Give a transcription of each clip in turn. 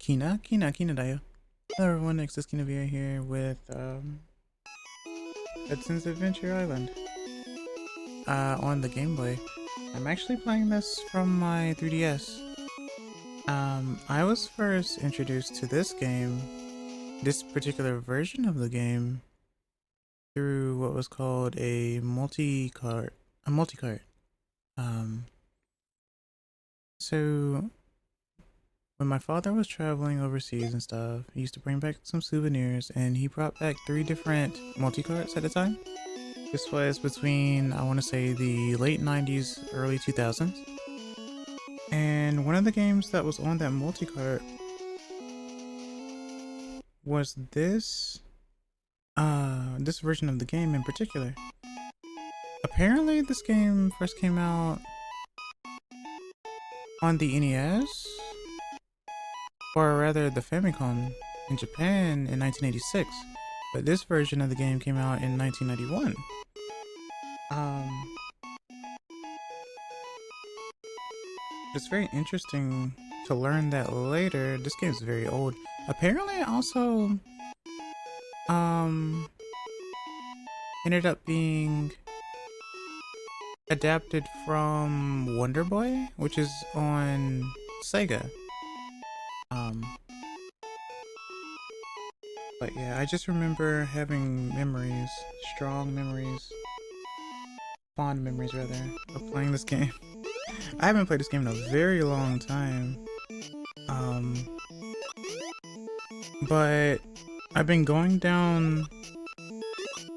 Kina da yo. Hello everyone, next is Kina Vira here with Hudson's Adventure Island on the Game Boy. I'm actually playing this from my 3DS. I was first introduced to this game, this particular version of the game, through what was called a multi-cart. So when my father was traveling overseas and stuff, he used to bring back some souvenirs, and he brought back 3 different multi-carts at a time. This was between, I want to say, the late 90s, early 2000s. And one of the games that was on that multi-cart was this version of the game in particular. Apparently this game first came out on the NES, or rather the Famicom, in Japan in 1986, but this version of the game came out in 1991. It's very interesting to learn that later. This game is very old. Apparently it also ended up being adapted from Wonder Boy, which is on Sega. But yeah, I just remember having memories, strong memories, fond memories rather, of playing this game. I haven't played this game in a very long time. But I've been going down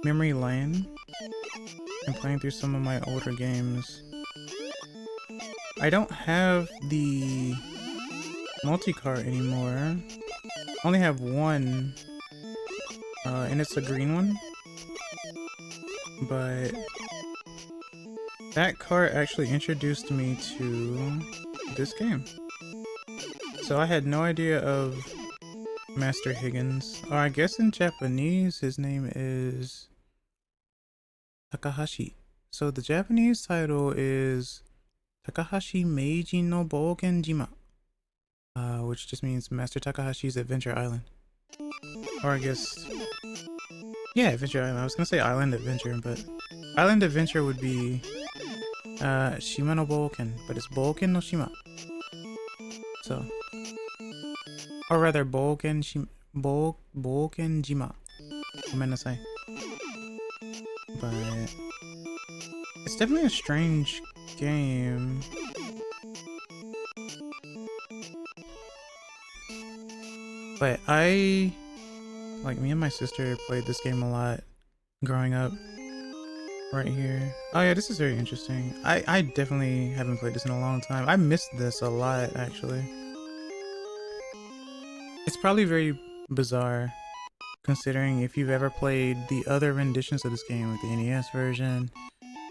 memory lane and playing through some of my older games. I don't have the multi-cart anymore. I only have one, and it's a green one. But that cart actually introduced me to this game. So I had no idea of Master Higgins, or I guess in Japanese his name is Takahashi. So the Japanese title is Takahashi Meiji no Bouken Jima, which just means Master Takahashi's Adventure Island. Or I guess, yeah, Adventure Island. I was gonna say Island Adventure, but Island Adventure would be Shima no Bouken, but it's Bouken no Shima. So, or rather Bouken Jima. Gomenasai. But it's definitely a strange game. But me and my sister played this game a lot growing up. Right here. Oh yeah, this is very interesting. I definitely haven't played this in a long time. I missed this a lot, actually. It's probably very bizarre, considering if you've ever played the other renditions of this game, like the NES version,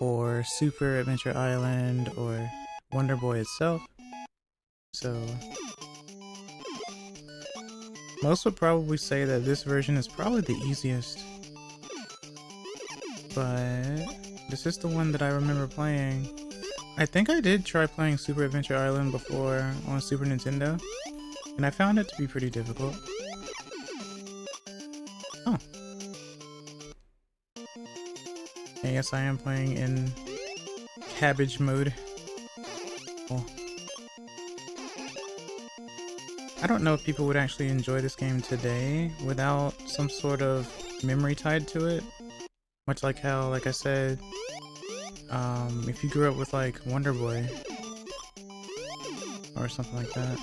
or Super Adventure Island, or Wonder Boy itself. So most would probably say that this version is probably the easiest. But this is the one that I remember playing. I think I did try playing Super Adventure Island before on Super Nintendo, and I found it to be pretty difficult. Oh. And yes, I am playing in cabbage mode. Oh. I don't know if people would actually enjoy this game today without some sort of memory tied to it. Much like how, like I said, if you grew up with like Wonder Boy or something like that.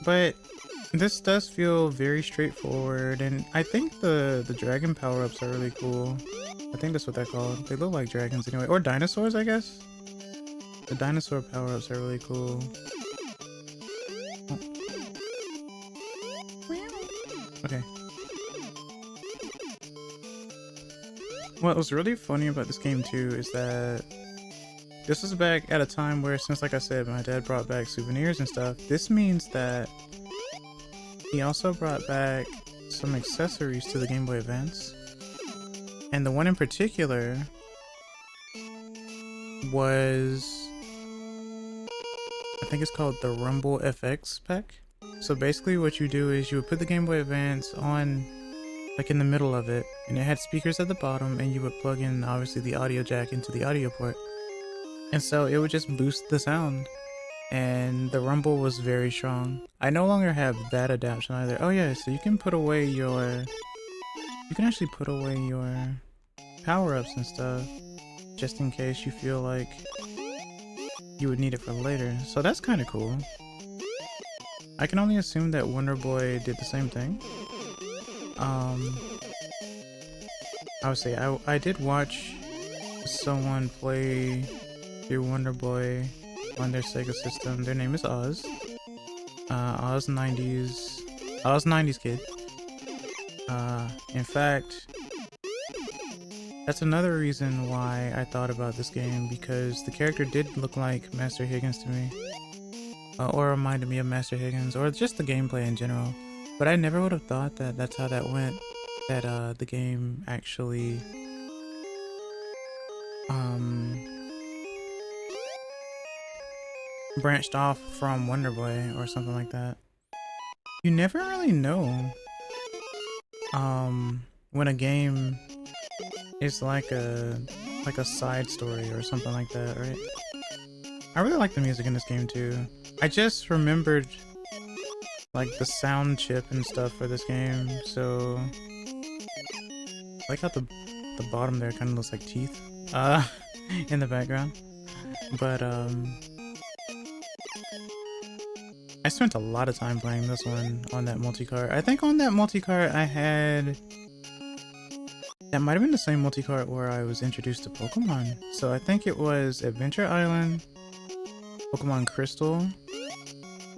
But this does feel very straightforward, and I think the dragon power-ups are really cool. I think that's what they're called. They look like dragons anyway, or dinosaurs, I guess. The dinosaur power-ups are really cool. Oh. Okay. What was really funny about this game too is that this was back at a time where, since like I said, my dad brought back souvenirs and stuff, this means that he also brought back some accessories to the Game Boy Advance. And the one in particular was I think it's called the Rumble FX pack. So basically what you do is you would put the Game Boy Advance on like in the middle of it, and it had speakers at the bottom, and you would plug in obviously the audio jack into the audio port. And so it would just boost the sound. And the rumble was very strong. I no longer have that adaptation either. Oh yeah, so you can put away your... You can actually put away your power-ups and stuff, just in case you feel like you would need it for later. So that's kind of cool. I can only assume that Wonder Boy did the same thing. I would say I did watch someone play through Wonder Boy on their Sega system. Their name is Oz. Oz 90s kid. In fact, that's another reason why I thought about this game, because the character did look like Master Higgins to me. Or reminded me of Master Higgins, or just the gameplay in general. But I never would have thought that that's how that went. That the game actually branched off from Wonder Boy or something like that. You never really know when a game is like a side story or something like that, right? I really like the music in this game too. I just remembered like the sound chip and stuff for this game, so I like how the bottom there kind of looks like teeth in the background. But I spent a lot of time playing this one on that multi-cart. I think on that multi-cart I had... That might have been the same multi-cart where I was introduced to Pokemon. So I think it was Adventure Island, Pokemon Crystal,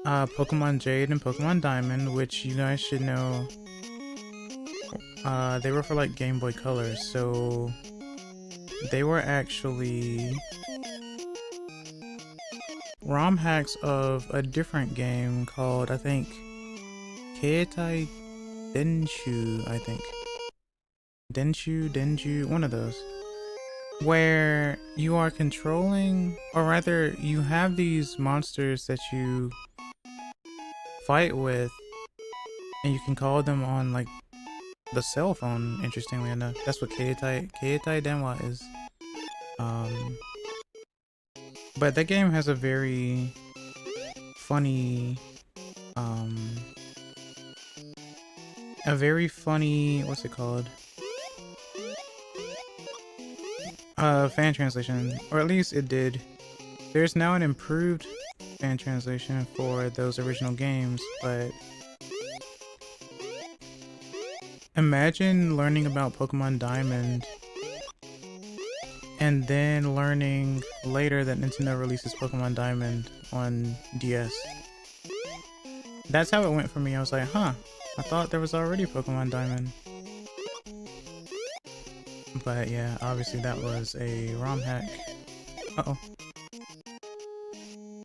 Pokemon Jade, and Pokemon Diamond, which you guys should know. They were for like Game Boy Color, so they were actually ROM hacks of a different game called, I think, Keitai Denshu, I think. Denju, one of those. Where you are controlling, or rather, you have these monsters that you fight with, and you can call them on, like, the cell phone, interestingly enough. That's what Keitai Denwa is. But that game has a very funny, what's it called? Fan translation, or at least it did. There's now an improved fan translation for those original games, but imagine learning about Pokemon Diamond and then learning later that Nintendo releases Pokemon Diamond on DS. That's how it went for me. I was like, huh, I thought there was already Pokemon Diamond. But yeah, obviously that was a ROM hack. Uh-oh.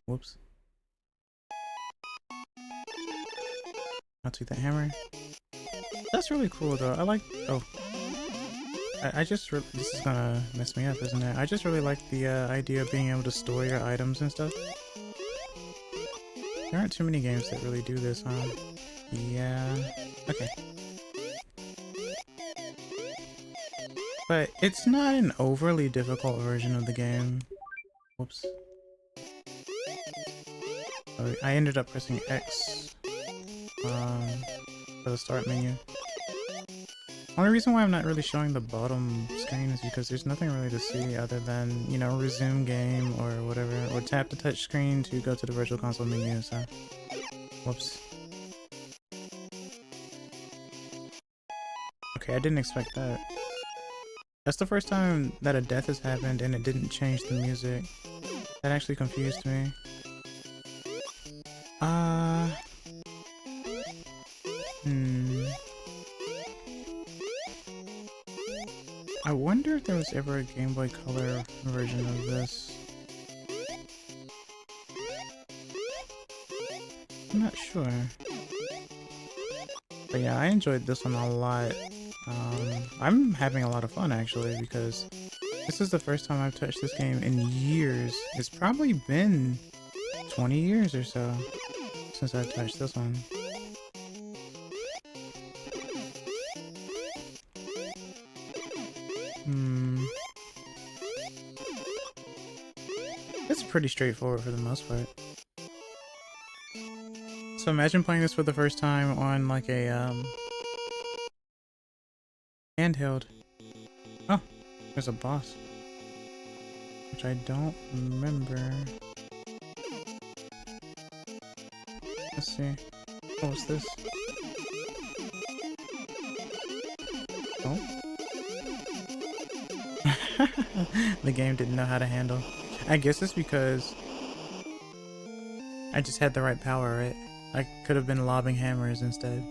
Whoops. I'll take that hammer. That's really cool though. I like... Oh. this is gonna mess me up, isn't it? I just really like the idea of being able to store your items and stuff. There aren't too many games that really do this, huh? Yeah. Okay. But it's not an overly difficult version of the game. Whoops. Oh, I ended up pressing X for the start menu. Only reason why I'm not really showing the bottom screen is because there's nothing really to see other than, you know, resume game or whatever, or tap the touch screen to go to the virtual console menu, so... Whoops. Okay, I didn't expect that. That's the first time that a death has happened and it didn't change the music. That actually confused me. I wonder if there was ever a Game Boy Color version of this. I'm not sure. But yeah, I enjoyed this one a lot. I'm having a lot of fun actually, because this is the first time I've touched this game in years. It's probably been 20 years or so since I touched this one. It's pretty straightforward for the most part. So imagine playing this for the first time on like a handheld. Oh, there's a boss, which I don't remember. Let's see. Oh, what's this? Oh. The game didn't know how to handle. I guess it's because I just had the right power, right? I could have been lobbing hammers instead.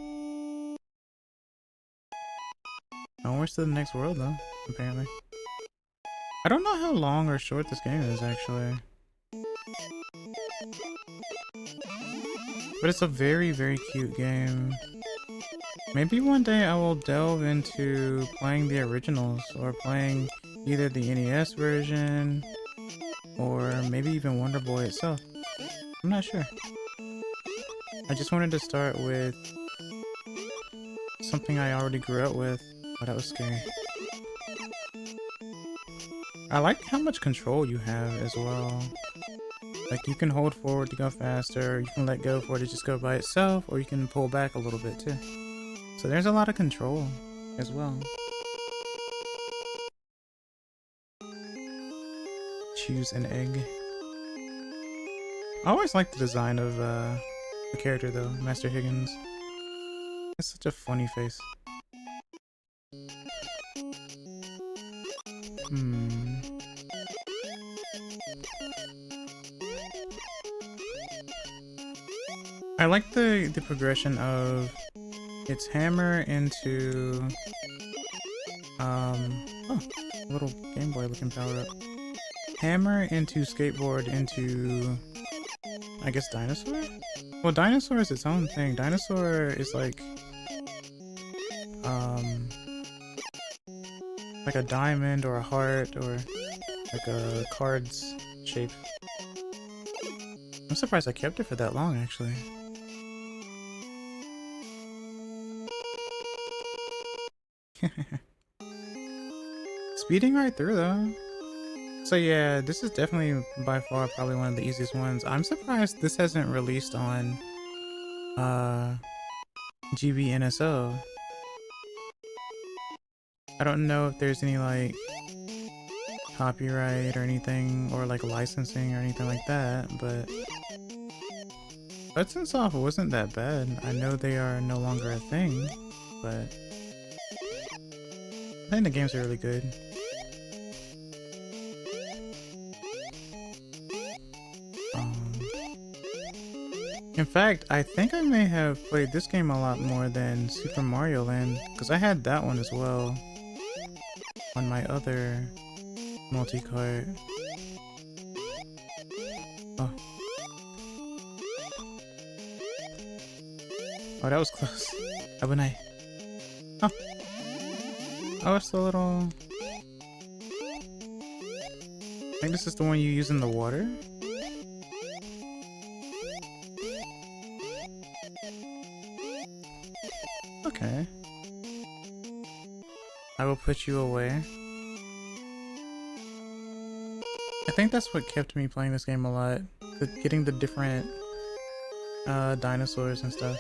Oh, we're to the next world though, apparently. I don't know how long or short this game is actually. But it's a very, very cute game. Maybe one day I will delve into playing the originals or playing either the NES version or maybe even Wonder Boy itself. I'm not sure. I just wanted to start with something I already grew up with. Oh, that was scary. I like how much control you have as well. Like you can hold forward to go faster, you can let go for it to just go by itself, or you can pull back a little bit too. So there's a lot of control as well. Choose an egg. I always like the design of the character though, Master Higgins. It's such a funny face. I like the progression of its hammer into oh, little Game Boy looking power up. Hammer into skateboard into I guess dinosaur? Well, dinosaur is its own thing. Dinosaur is like a diamond or a heart or like a card's shape. I'm surprised I kept it for that long actually. Speeding right through though. So yeah, this is definitely by far probably one of the easiest ones. I'm surprised this hasn't released on GBNSO. I don't know if there's any like copyright or anything or like licensing or anything like that, but Hudson Soft wasn't that bad. I know they are no longer a thing, but I think the games are really good. In fact, I think I may have played this game a lot more than Super Mario Land, because I had that one as well on my other multi-cart. Oh. Oh, that was close. Abunai. Oh. Oh, it's the little... I think this is the one you use in the water? Okay. I will put you away. I think that's what kept me playing this game a lot. Getting the different dinosaurs and stuff.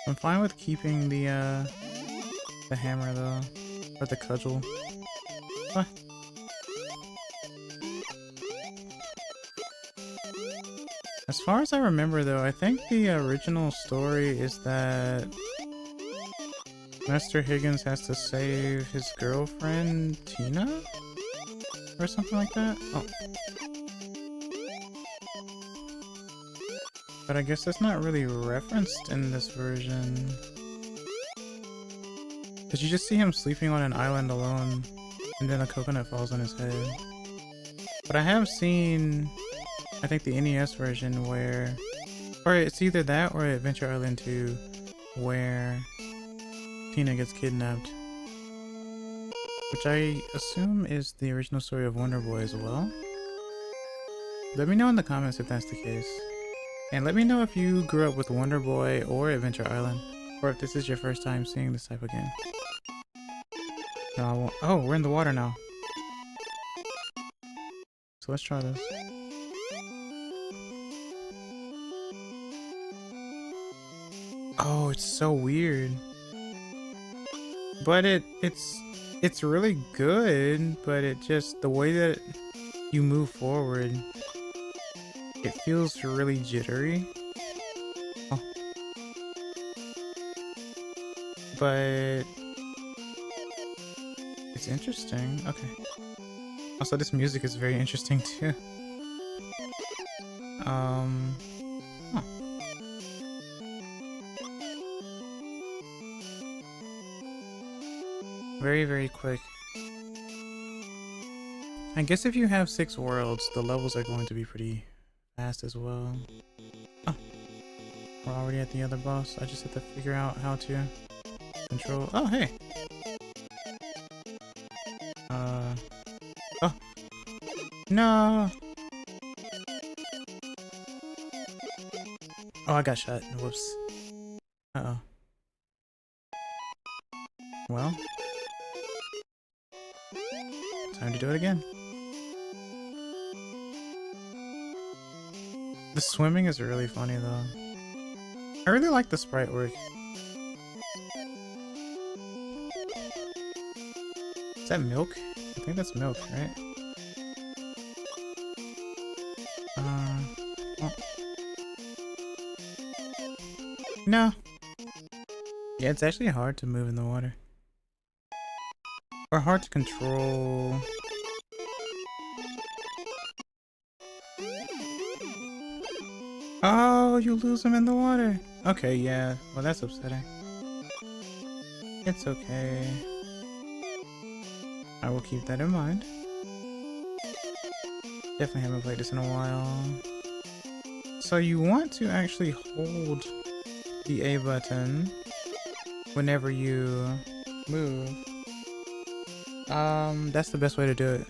I'm fine with keeping the hammer though, or the cudgel. What? As far as I remember though, I think the original story is that Master Higgins has to save his girlfriend, Tina? Or something like that? Oh. But I guess that's not really referenced in this version. Did you just see him sleeping on an island alone, and then a coconut falls on his head? But I have seen, I think the NES version where, or it's either that or Adventure Island 2, where Kina gets kidnapped. which I assume is the original story of Wonder Boy as well. Let me know in the comments if that's the case. And let me know if you grew up with Wonder Boy or Adventure Island, or if this is your first time seeing this type of game. No, I won't. Oh, we're in the water now. So let's try this. Oh, it's so weird. But it's really good, but it just, the way that you move forward, it feels really jittery. Oh. But it's interesting. Okay. Also, this music is very interesting too. Huh. Very, very quick. I guess if you have 6 worlds, the levels are going to be pretty fast as well. Oh, we're already at the other boss. I just have to figure out how to control. Oh, hey. Oh. No. Oh, I got shot. Whoops. Uh-oh. Well. Time to do it again. The swimming is really funny though. I really like the sprite work. Is that milk? I think that's milk, right? Oh. No. Yeah, it's actually hard to move in the water. Or hard to control. Oh, you lose them in the water. Okay, yeah. Well, that's upsetting. It's okay. I will keep that in mind. Definitely haven't played this in a while. So you want to actually hold the A button whenever you move. That's the best way to do it.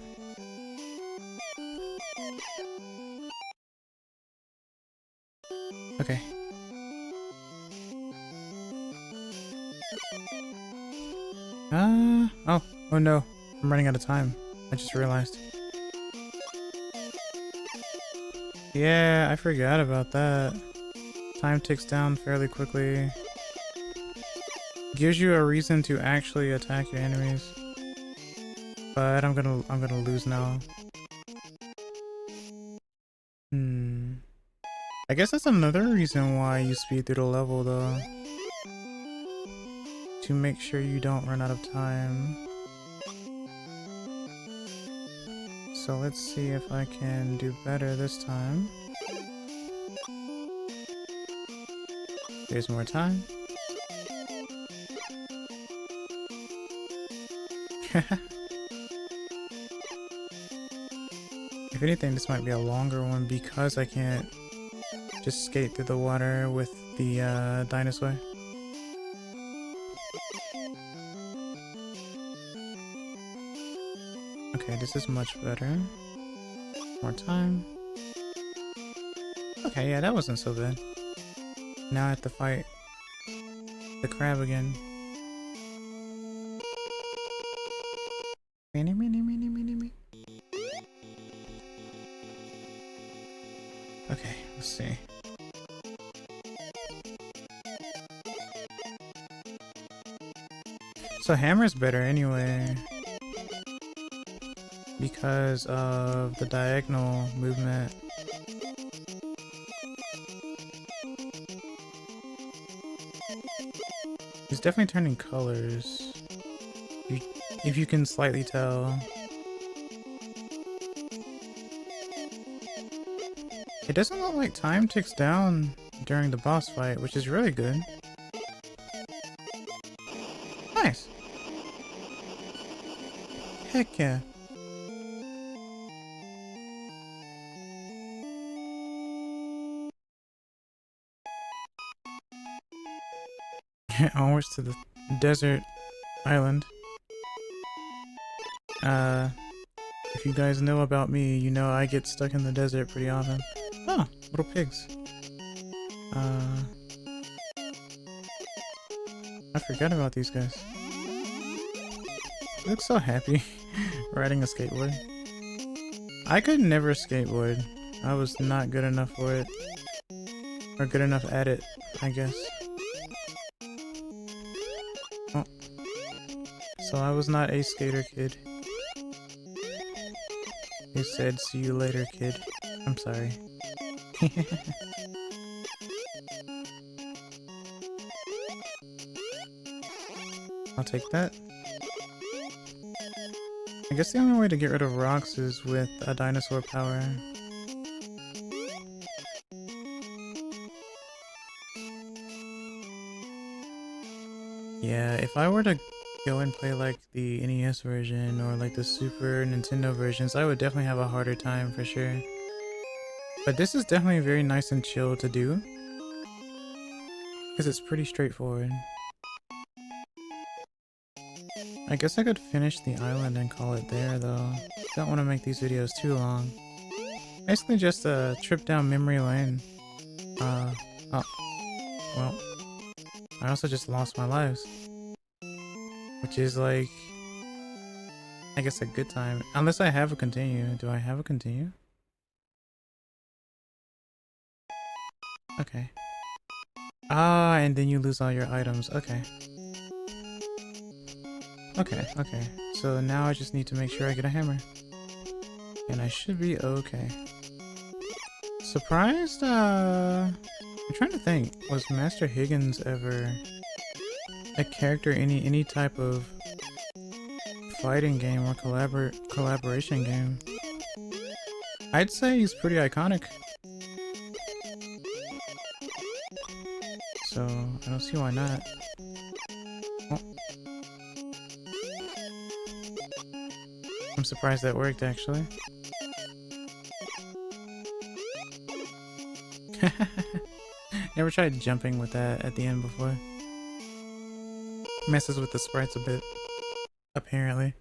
Okay. Oh no. I'm running out of time. I just realized. Yeah, I forgot about that. Time ticks down fairly quickly. Gives you a reason to actually attack your enemies. But I'm gonna lose now. I guess that's another reason why you speed through the level though. To make sure you don't run out of time. So let's see if I can do better this time. There's more time. If anything, this might be a longer one because I can't just skate through the water with the dinosaur. Okay, this is much better. More time. Okay, yeah, that wasn't so bad. Now I have to fight the crab again. Okay, let's see. So hammer's better anyway. Because of the diagonal movement. He's definitely turning colors. If you can slightly tell. It doesn't look like time ticks down during the boss fight, which is really good. Nice! Heck yeah. Onwards to the desert island. If you guys know about me, you know I get stuck in the desert pretty often. Oh, little pigs. I forgot about these guys. They look so happy riding a skateboard. I could never skateboard. I was not good enough for it. Or good enough at it, I guess. Oh. So I was not a skater kid. He said, "See you later, kid." I'm sorry. I'll take that. I guess the only way to get rid of rocks is with a dinosaur power. Yeah, if I were to go and play like the NES version or like the Super Nintendo versions, I would definitely have a harder time for sure. But this is definitely very nice and chill to do, because it's pretty straightforward. I guess I could finish the island and call it there though. Don't want to make these videos too long. Basically just a trip down memory lane. Oh, well, I also just lost my lives. Which is like, I guess a good time. Unless I have a continue. Do I have a continue? Okay. Ah, and then you lose all your items. Okay. Okay. So now I just need to make sure I get a hammer. And I should be okay. Surprised? I'm trying to think. Was Master Higgins ever a character in any type of fighting game or collaboration game? I'd say he's pretty iconic. So I don't see why not. Oh. I'm surprised that worked actually. Never tried jumping with that at the end before. Messes with the sprites a bit, apparently.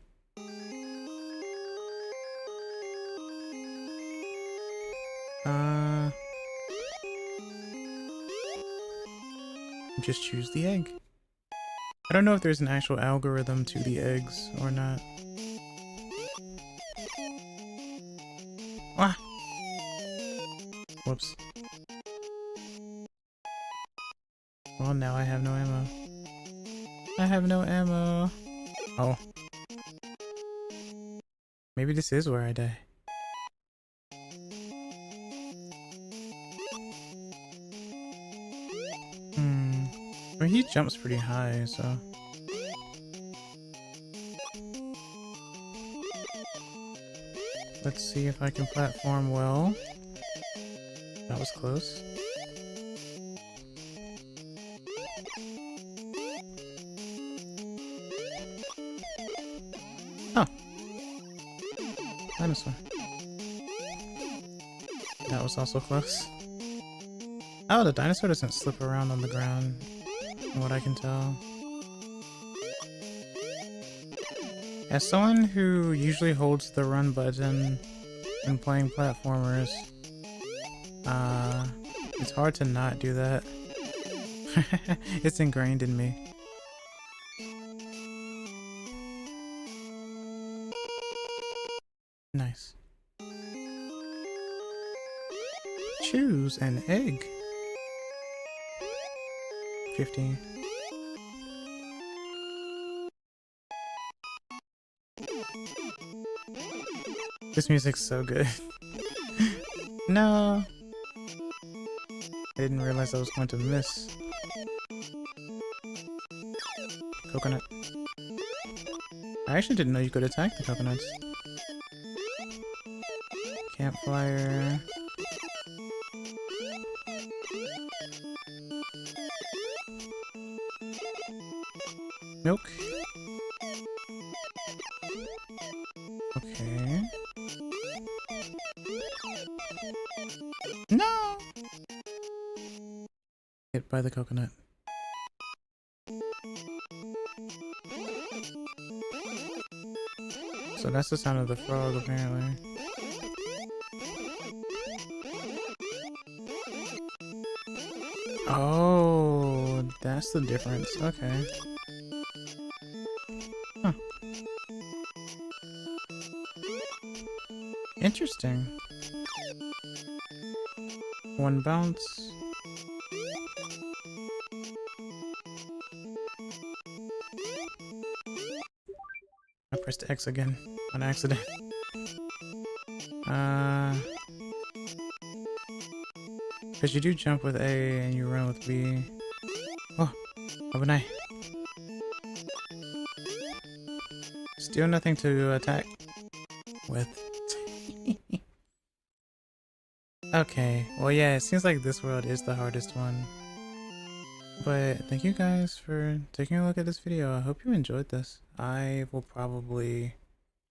Just choose the egg. I don't know if there's an actual algorithm to the eggs or not. Ah! Whoops. Well, now I have no ammo. I have no ammo. Oh. Maybe this is where I die. I mean, he jumps pretty high, so... Let's see if I can platform well. That was close. Oh! Dinosaur. That was also close. Oh, the dinosaur doesn't slip around on the ground, from what I can tell. As someone who usually holds the run button when playing platformers, it's hard to not do that. It's ingrained in me. Nice. Choose an egg. 15. This music's so good. No. I didn't realize I was going to miss. Coconut. I actually didn't know you could attack the coconuts. Campfire. Milk. Okay. No! Hit by the coconut. So that's the sound of the frog, apparently. Oh, that's the difference. Okay. Huh. Interesting. One bounce. I pressed X again on accident. Because you do jump with A and you run with B. Oh, overnight. Still nothing to attack with. Okay, well yeah, it seems like this world is the hardest one. But thank you guys for taking a look at this video. I hope you enjoyed this. I will probably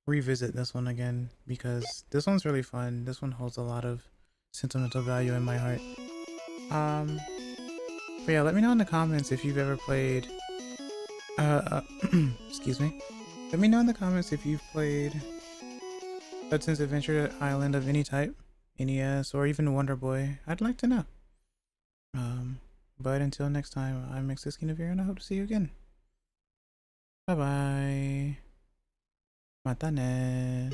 revisit this one again because this one's really fun. This one holds a lot of sentimental value in my heart. But yeah, let me know in the comments if you've ever played excuse me. Let me know in the comments if you've played Hudson's Adventure Island of any type, NES, or even Wonder Boy. I'd like to know. But until next time, I'm Kina Vira and I hope to see you again. Bye bye. Mata ne.